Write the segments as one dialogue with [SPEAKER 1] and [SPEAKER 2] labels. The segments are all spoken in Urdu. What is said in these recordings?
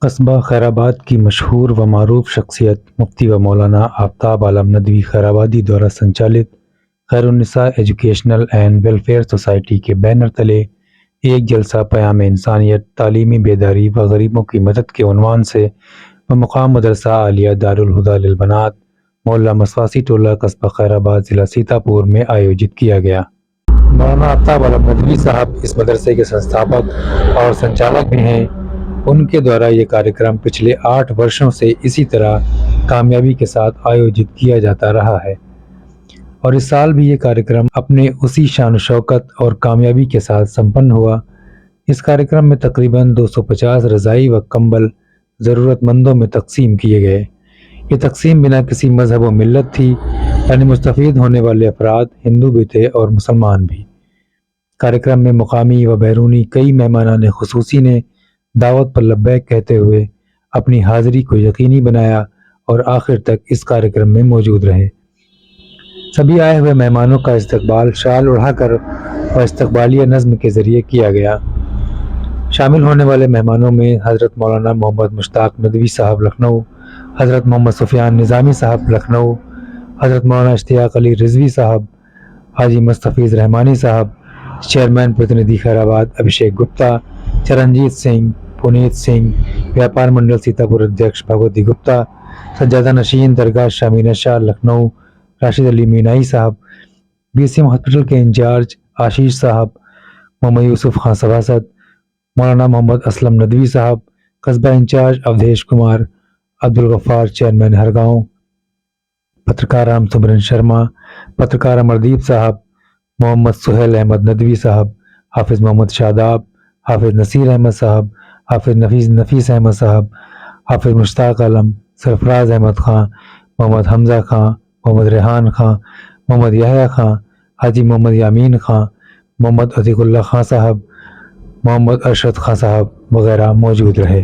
[SPEAKER 1] قصبہ خیر آباد کی مشہور و معروف شخصیت مفتی و مولانا آفتاب عالم ندوی خیر آبادی دوارا سنچالت خیر النساء ایجوکیشنل اینڈ ویلفیئر سوسائٹی کے بینر تلے ایک جلسہ پیام انسانیت، تعلیمی بیداری و غریبوں کی مدد کے عنوان سے بمقام مدرسہ عالیہ دارالہدیٰ للبنات محلہ مسواسی ٹولہ قصبہ خیر آباد ضلع سیتاپور میں آیوجت کیا گیا۔ مولانا آفتاب عالم ندوی صاحب اس مدرسے کے سنستھاپک اور سنچالک بھی ہیں۔ ان کے دوارا یہ کارکرم پچھلے 8 برسوں سے اسی طرح کامیابی کے ساتھ آیوجت کیا جاتا رہا ہے اور اس سال بھی یہ کارکرم اپنے اسی شان و شوکت اور کامیابی کے ساتھ سمپن ہوا۔ اس کارکرم میں تقریباً 250 رضائی و کمبل ضرورت مندوں میں تقسیم کیے گئے۔ یہ تقسیم بنا کسی مذہب و ملت تھی، یعنی مستفید ہونے والے افراد ہندو بھی تھے اور مسلمان بھی۔ کارکرم میں مقامی و بیرونی کئی مہمانان خصوصی نے دعوت پر لبیک کہتے ہوئے اپنی حاضری کو یقینی بنایا اور آخر تک اس کارکرم میں موجود رہے۔ سبھی آئے ہوئے مہمانوں کا استقبال شال اڑھا کر و استقبالیہ نظم کے ذریعے کیا گیا۔ شامل ہونے والے مہمانوں میں حضرت مولانا محمد مشتاق ندوی صاحب لکھنؤ، حضرت محمد سفیان نظامی صاحب لکھنؤ، حضرت مولانا اشتیاق علی رضوی صاحب، حاجی مستفیض رحمانی صاحب، چیئرمین پرتندھی خیر آباد ابھیشیک گپتا، چرنجیت سنگھ، پونیت سنگھ، ویاپار منڈل سیتاپور ادھیکش بھگوتی گپتا، سجادہ نشین درگاہ شامینہ شاہ لکھنؤ راشد علی مینائی صاحب، BCM ہاسپٹل کے انچارج آشیش صاحب، محمد یوسف خان سبھاسد، مولانا محمد اسلم ندوی صاحب، قصبہ انچارج اودھیش کمار، عبدالغفار چیئرمین ہر گاؤں، پترکار رام سمرن شرما، پترکار امردیپ صاحب، محمد سہیل احمد ندوی صاحب، حافظ محمد شاداب، حافظ نصیر احمد صاحب، حافظ نفیس احمد صاحب، حافظ مشتاق عالم، سرفراز احمد خان، محمد حمزہ خان، محمد ریحان خان، محمد یحییٰ خان، حاجی محمد یامین خان، محمد عتیق اللہ خان صاحب، محمد ارشد خان صاحب وغیرہ موجود رہے۔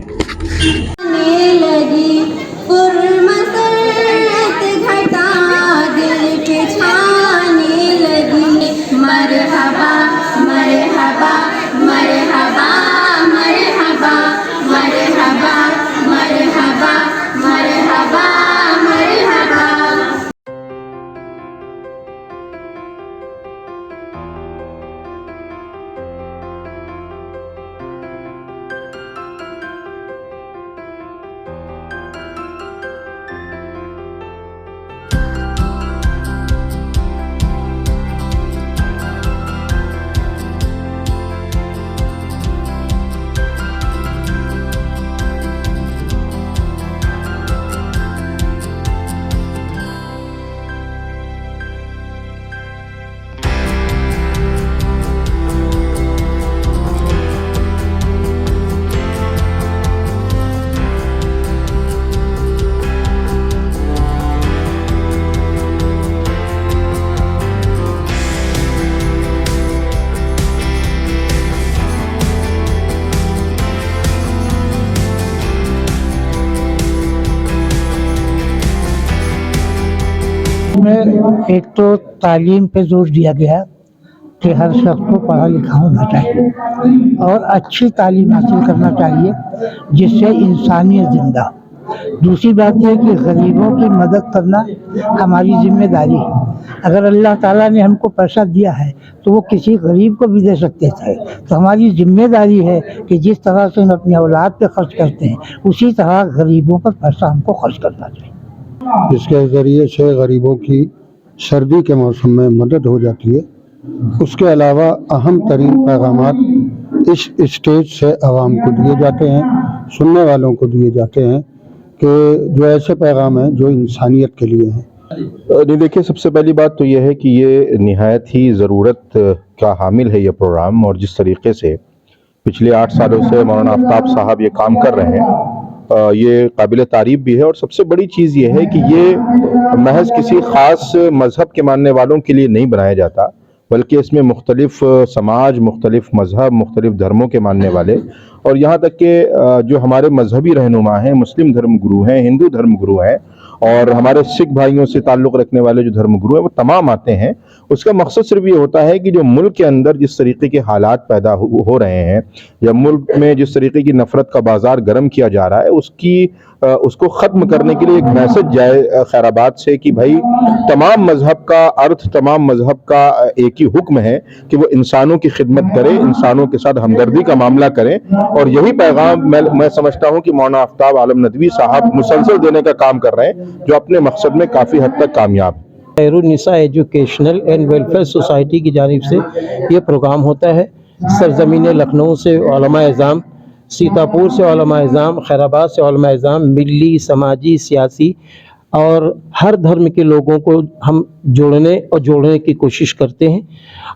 [SPEAKER 2] ایک تو تعلیم پہ زور دیا گیا کہ ہر شخص کو پڑھا لکھا ہونا چاہیے اور اچھی تعلیم حاصل کرنا چاہیے جس سے انسانیت زندہ۔ دوسری بات یہ کہ غریبوں کی مدد کرنا ہماری ذمہ داری ہے۔ اگر اللہ تعالیٰ نے ہم کو پیسہ دیا ہے تو وہ کسی غریب کو بھی دے سکتے تھے، تو ہماری ذمہ داری ہے کہ جس طرح سے ہم اپنی اولاد پہ خرچ کرتے ہیں اسی طرح غریبوں پر پیسہ ہم کو خرچ کرنا چاہیے۔
[SPEAKER 3] اس کے ذریعے سے غریبوں کی سردی کے موسم میں مدد ہو جاتی ہے۔ اس کے علاوہ اہم ترین پیغامات اس اسٹیج سے عوام کو دیے جاتے ہیں، سننے والوں کو دیے جاتے ہیں کہ جو ایسے پیغام ہیں جو انسانیت کے لیے ہیں۔
[SPEAKER 4] دیکھیے، سب سے پہلی بات تو یہ ہے کہ یہ نہایت ہی ضرورت کا حامل ہے یہ پروگرام، اور جس طریقے سے پچھلے 8 سالوں سے مولانا آفتاب صاحب یہ کام کر رہے ہیں یہ قابل تعریف بھی ہے۔ اور سب سے بڑی چیز یہ ہے کہ یہ محض کسی خاص مذہب کے ماننے والوں کے لیے نہیں بنایا جاتا، بلکہ اس میں مختلف سماج، مختلف مذہب، مختلف دھرموں کے ماننے والے، اور یہاں تک کہ جو ہمارے مذہبی رہنما ہیں، مسلم دھرم گرو ہیں، ہندو دھرم گرو ہیں، اور ہمارے سکھ بھائیوں سے تعلق رکھنے والے جو دھرم گرو ہیں وہ تمام آتے ہیں. اس کا مقصد صرف یہ ہوتا ہے کہ جو ملک کے اندر جس طریقے کے حالات پیدا ہو رہے ہیں یا ملک میں جس طریقے کی نفرت کا بازار گرم کیا جا رہا ہے اس کو ختم کرنے کے لیے ایک میسج جائے خیر آباد سے کہ بھائی تمام مذہب کا ارتھ، تمام مذہب کا ایک ہی حکم ہے کہ وہ انسانوں کی خدمت کرے، انسانوں کے ساتھ ہمدردی کا معاملہ کریں. اور یہی پیغام میں سمجھتا ہوں کہ مولانا آفتاب عالم ندوی صاحب مسلسل دینے کا کام کر رہے ہیں، جو اپنے مقصد میں کافی حد تک کامیاب ہیں.
[SPEAKER 5] خیر النساء ایجوکیشنل اینڈ ویلفیئر سوسائٹی کی جانب سے یہ پروگرام ہوتا ہے. سرزمین لکھنؤ سے علماء اعظام، سیتاپور سے علماء اعظام، خیر آباد سے علماء اعظام، ملی، سماجی، سیاسی اور ہر دھرم کے لوگوں کو ہم جوڑنے کی کوشش کرتے ہیں.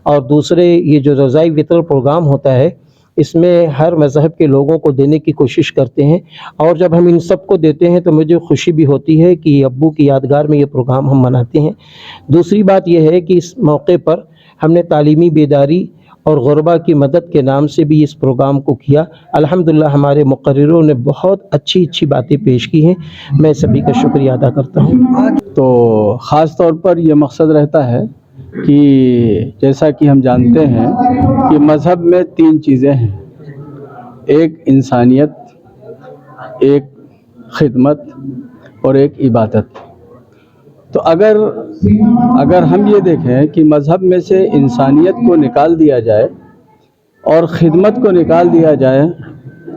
[SPEAKER 5] اور دوسرے یہ جو رضائی وطر پروگرام ہوتا ہے اس میں ہر مذہب کے لوگوں کو دینے کی کوشش کرتے ہیں. اور جب ہم ان سب کو دیتے ہیں تو مجھے خوشی بھی ہوتی ہے کہ ابو کی یادگار میں یہ پروگرام ہم مناتے ہیں. دوسری بات یہ ہے کہ اس موقع پر ہم نے تعلیمی بیداری اور غربا کی مدد کے نام سے بھی اس پروگرام کو کیا. الحمدللہ ہمارے مقرروں نے بہت اچھی باتیں پیش کی ہیں. میں سبھی کا شکریہ ادا کرتا ہوں.
[SPEAKER 6] تو خاص طور پر یہ مقصد رہتا ہے کہ جیسا کہ ہم جانتے ہیں کہ مذہب میں 3 چیزیں ہیں: ایک انسانیت، ایک خدمت اور ایک عبادت. تو اگر ہم یہ دیکھیں کہ مذہب میں سے انسانیت کو نکال دیا جائے اور خدمت کو نکال دیا جائے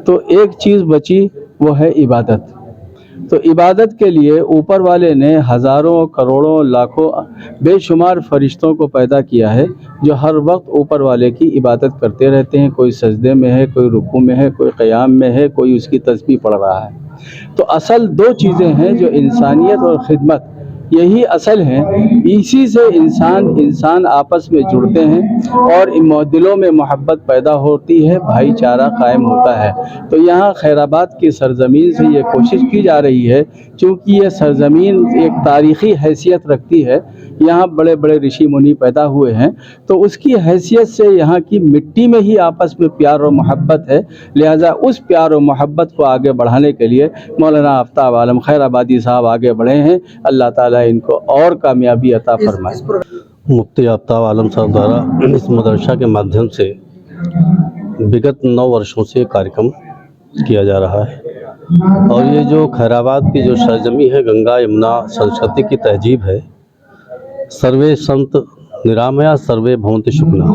[SPEAKER 6] تو ایک چیز بچی، وہ ہے عبادت. تو عبادت کے لیے اوپر والے نے ہزاروں، کروڑوں، لاکھوں، بے شمار فرشتوں کو پیدا کیا ہے جو ہر وقت اوپر والے کی عبادت کرتے رہتے ہیں. کوئی سجدے میں ہے، کوئی رکوع میں ہے، کوئی قیام میں ہے، کوئی اس کی تسبیح پڑھ رہا ہے. تو اصل 2 چیزیں ہیں جو انسانیت اور خدمت، یہی اصل ہیں. اسی سے انسان آپس میں جڑتے ہیں اور دلوں میں محبت پیدا ہوتی ہے، بھائی چارہ قائم ہوتا ہے. تو یہاں خیر آباد کی سرزمین سے یہ کوشش کی جا رہی ہے، چونکہ یہ سرزمین ایک تاریخی حیثیت رکھتی ہے، یہاں بڑے بڑے رشی منی پیدا ہوئے ہیں، تو اس کی حیثیت سے یہاں کی مٹی میں ہی آپس میں پیار و محبت ہے. لہٰذا اس پیار و محبت کو آگے بڑھانے کے لیے مولانا آفتاب عالم خیر آبادی صاحب آگے بڑھے ہیں. اللہ تعالیٰ ان کو اور کامیابی عطا فرمائے.
[SPEAKER 7] مفتی آفتاب عالم صاحب دوارا اس مدرسہ کے مادھیم سے وگت 9 ورشوں سے کاریکرم کیا جا رہا ہے. اور یہ جو خیر آباد کی جو سرزمین ہے، گنگا یمنا سرسوتی کی تہذیب ہے، سروے سنت نرامیا سروے بھونت شکنا،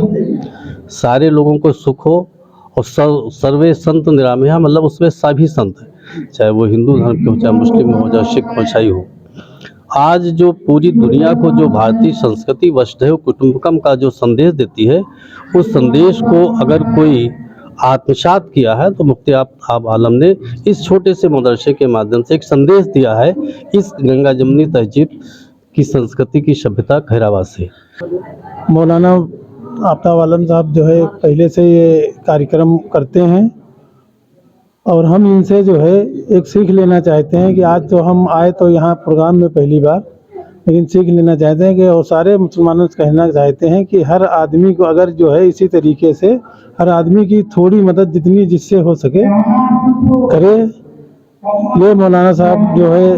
[SPEAKER 7] سارے لوگوں کو سکھ ہو. اور سروے سنت نرامیا مطلب اس میں سبھی سنت ہیں، چاہے وہ ہندو دھرم کے ہو، چاہے مسلم ہو، چاہے سکھ ہو، عیسائی ہو. آج جو پوری دنیا کو جو بھارتی سنسکرتی وسودھیو کٹمبکم کا جو سندیش دیتی ہے، اس سندیش کو اگر کوئی آتمسات کیا ہے تو مفتی آفتاب عالم نے اس چھوٹے سے مدرسے کے مادھیم سے ایک سندیش دیا ہے اس گنگا جمنی تہذیب کی سنسکرتی کی سبھیتا خیر آباد سے.
[SPEAKER 8] مولانا آفتاب عالم صاحب جو ہے پہلے سے یہ کاریکرم کرتے ہیں اور ہم ان سے جو ہے ایک سیکھ لینا چاہتے ہیں کہ آج تو ہم آئے تو یہاں پروگرام میں پہلی بار، لیکن سیکھ لینا چاہتے ہیں کہ اور سارے مسلمانوں سے کہنا چاہتے ہیں کہ ہر آدمی کو اگر جو ہے اسی طریقے سے ہر آدمی کی تھوڑی مدد جتنی جس سے ہو سکے کرے. یہ مولانا صاحب جو ہے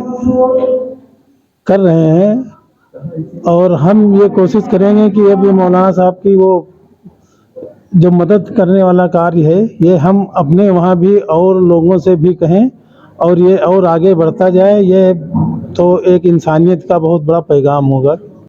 [SPEAKER 8] کر رہے ہیں اور ہم یہ کوشش کریں گے کہ اب یہ مولانا صاحب کی وہ جو مدد کرنے والا کاریہ ہے یہ ہم اپنے وہاں بھی اور لوگوں سے بھی کہیں اور یہ اور آگے بڑھتا جائے. یہ تو ایک انسانیت کا بہت بڑا پیغام ہوگا.